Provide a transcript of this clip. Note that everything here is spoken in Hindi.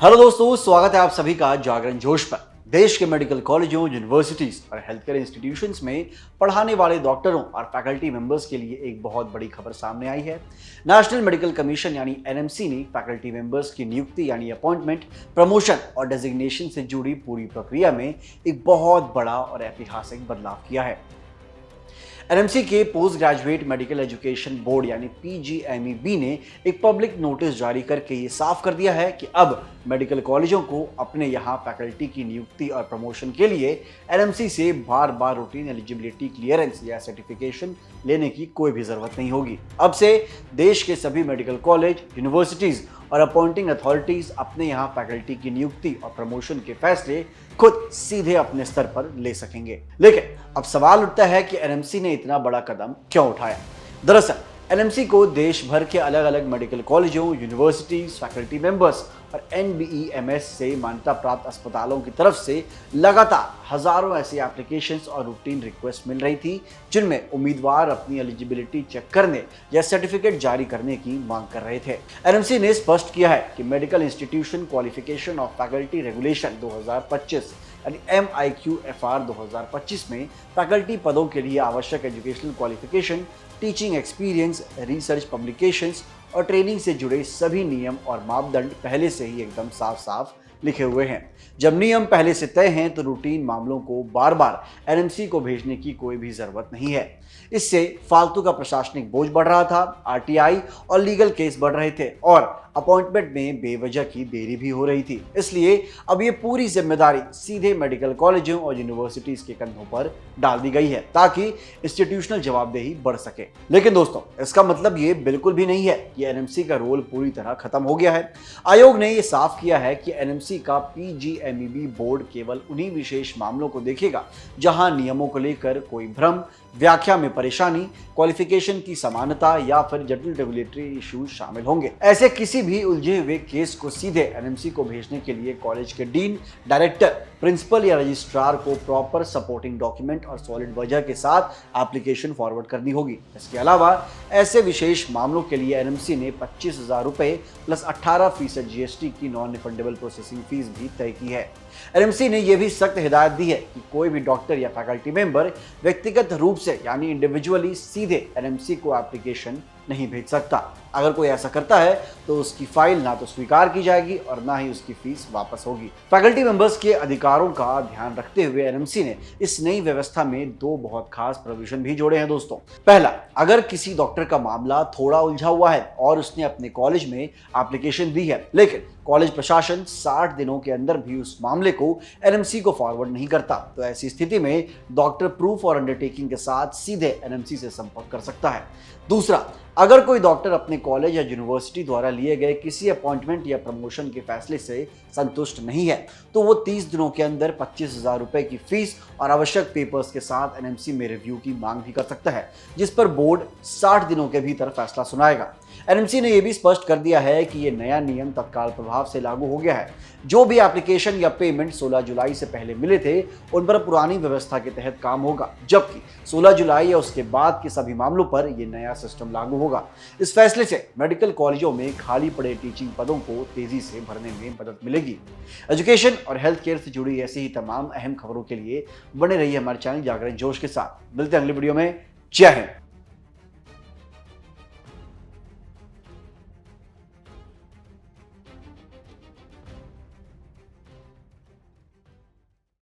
हेलो दोस्तों, स्वागत है आप सभी का जागरण जोश पर। देश के मेडिकल कॉलेजों, यूनिवर्सिटीज और हेल्थ केयर इंस्टीट्यूशंस में पढ़ाने वाले डॉक्टरों और फैकल्टी मेंबर्स के लिए एक बहुत बड़ी खबर सामने आई है। नेशनल मेडिकल कमीशन यानी एनएमसी ने फैकल्टी मेंबर्स की नियुक्ति यानी अपॉइंटमेंट, प्रमोशन और डेजिग्नेशन से जुड़ी पूरी प्रक्रिया में एक बहुत बड़ा और ऐतिहासिक बदलाव किया है। एनएमसी के post graduate medical education board यानी पीजीएमईबी ने एक पब्लिक नोटिस जारी करके ये साफ कर दिया है कि अब मेडिकल कॉलेजों को अपने यहाँ फैकल्टी की नियुक्ति और प्रमोशन के लिए एनएमसी से बार बार रूटीन एलिजिबिलिटी क्लियरेंस या सर्टिफिकेशन लेने की कोई भी जरूरत नहीं होगी। अब से देश के सभी मेडिकल कॉलेज, यूनिवर्सिटीज और अपॉइंटिंग अथॉरिटीज अपने यहाँ फैकल्टी की नियुक्ति और प्रमोशन के फैसले खुद सीधे अपने स्तर पर ले सकेंगे। लेकिन अब सवाल उठता है कि एनएमसी ने इतना बड़ा कदम क्यों उठाया। दरअसल एनएमसी को देश भर के अलग अलग मेडिकल कॉलेजों, यूनिवर्सिटीज, फैकल्टी मेंबर्स और एनबीईएमएस से मान्यता प्राप्त अस्पतालों की तरफ से लगातार हजारों ऐसी एप्लीकेशंस और रूटीन रिक्वेस्ट मिल रही थी, जिनमें उम्मीदवार अपनी एलिजिबिलिटी चेक करने या सर्टिफिकेट जारी करने की मांग कर रहे थे। एनएमसी ने स्पष्ट किया है कि medical institution qualification of faculty regulation 2025 यानी MIQFR 2025 में फैकल्टी पदों के लिए आवश्यक educational qualification, teaching experience, research publications और ट्रेनिंग से जुड़े सभी नियम और मापदंड पहले से ही एकदम साफ साफ लिखे हुए हैं। जब नियम पहले से तय हैं तो रूटीन मामलों को बार बार एनएमसी को भेजने की कोई भी जरूरत नहीं है। इससे फालतू का प्रशासनिक बोझ बढ़ रहा था, आरटीआई और लीगल केस बढ़ रहे थे और अपॉइंटमेंट में बेवजह की देरी भी हो रही थी। इसलिए अब ये पूरी जिम्मेदारी सीधे मेडिकल कॉलेजों और यूनिवर्सिटीज के कंधों पर डाल दी गई है ताकि इंस्टीट्यूशनल जवाबदेही बढ़ सके। लेकिन दोस्तों, इसका मतलब ये बिल्कुल भी नहीं है कि एनएमसी का रोल पूरी तरह खत्म हो गया है। आयोग ने ये साफ किया है कि एनएमसी का पीजीएमईबी बोर्ड केवल उन्हीं विशेष मामलों को देखेगा जहां नियमों को लेकर कोई भ्रम, व्याख्या में परेशानी, क्वालिफिकेशन की समानता या फिर जटिल रेगुलेटरी इश्यूज शामिल होंगे। ऐसे किसी भी उलझे हुए केस को सीधे एनएमसी को भेजने के लिए कॉलेज के डीन, डायरेक्टर, प्रिंसिपल या रजिस्ट्रार को प्रॉपर सपोर्टिंग डॉक्यूमेंट और सॉलिड वजह के साथ एप्लीकेशन फॉरवर्ड करनी होगी। इसके अलावा ऐसे विशेष मामलों के लिए एनएमसी ने 25,000 रुपए प्लस 18% जीएसटी की नॉन रिफंडेबल प्रोसेसिंग फीस भी तय की है। एनएमसी ने यह भी सख्त हिदायत दी है कि कोई भी डॉक्टर या फैकल्टी मेंबर व्यक्तिगत रूप से यानी इंडिविजुअली सीधे एनएमसी को एप्लीकेशन नहीं भेज सकता। अगर कोई ऐसा करता है तो उसकी फाइल ना तो स्वीकार की जाएगी और ना ही उसकी फीस वापस होगी। फैकल्टी मेंबर्स के अधिकारों का ध्यान रखते हुए एनएमसी ने इस नई व्यवस्था में दो बहुत खास प्रोविजन भी जोड़े हैं दोस्तों। पहला, अगर किसी डॉक्टर का मामला थोड़ा उलझा हुआ है और उसने अपने कॉलेज में एप्लीकेशन दी है लेकिन कॉलेज प्रशासन 60 दिनों के अंदर भी उस मामले को एनएमसी को फॉरवर्ड नहीं करता, तो ऐसी स्थिति में डॉक्टर प्रूफ और अंडरटेकिंग के साथ सीधे एनएमसी से संपर्क कर सकता है। दूसरा, अगर कोई डॉक्टर अपने कॉलेज या यूनिवर्सिटी द्वारा लिए गए किसी अपॉइंटमेंट या प्रमोशन के फैसले से संतुष्ट नहीं है तो वो 30 दिनों के अंदर 25,000 रुपए की फीस और आवश्यक पेपर्स के साथ एनएमसी में रिव्यू की मांग भी कर सकता है, जिस पर बोर्ड 60 दिनों के भीतर फैसला सुनाएगा। एनएमसी ने यह भी स्पष्ट कर दिया है कि यह नया नियम तत्काल प्रभाव से लागू हो गया है। जो भी एप्लीकेशन या पेमेंट 16 जुलाई से पहले मिले थे उन पर पुरानी व्यवस्था के तहत काम होगा, जबकि 16 जुलाई या उसके बाद के सभी मामलों पर यह नया सिस्टम लागू होगा। इस फैसले से मेडिकल कॉलेजों में खाली पड़े टीचिंग पदों को तेजी से भरने में मदद मिलेगी। एजुकेशन और हेल्थ केयर से जुड़ी ऐसी ही तमाम अहम खबरों के लिए बने रहिए हमारे चैनल जागरण जोश के साथ। मिलते हैं अगली वीडियो में। जय हिंद।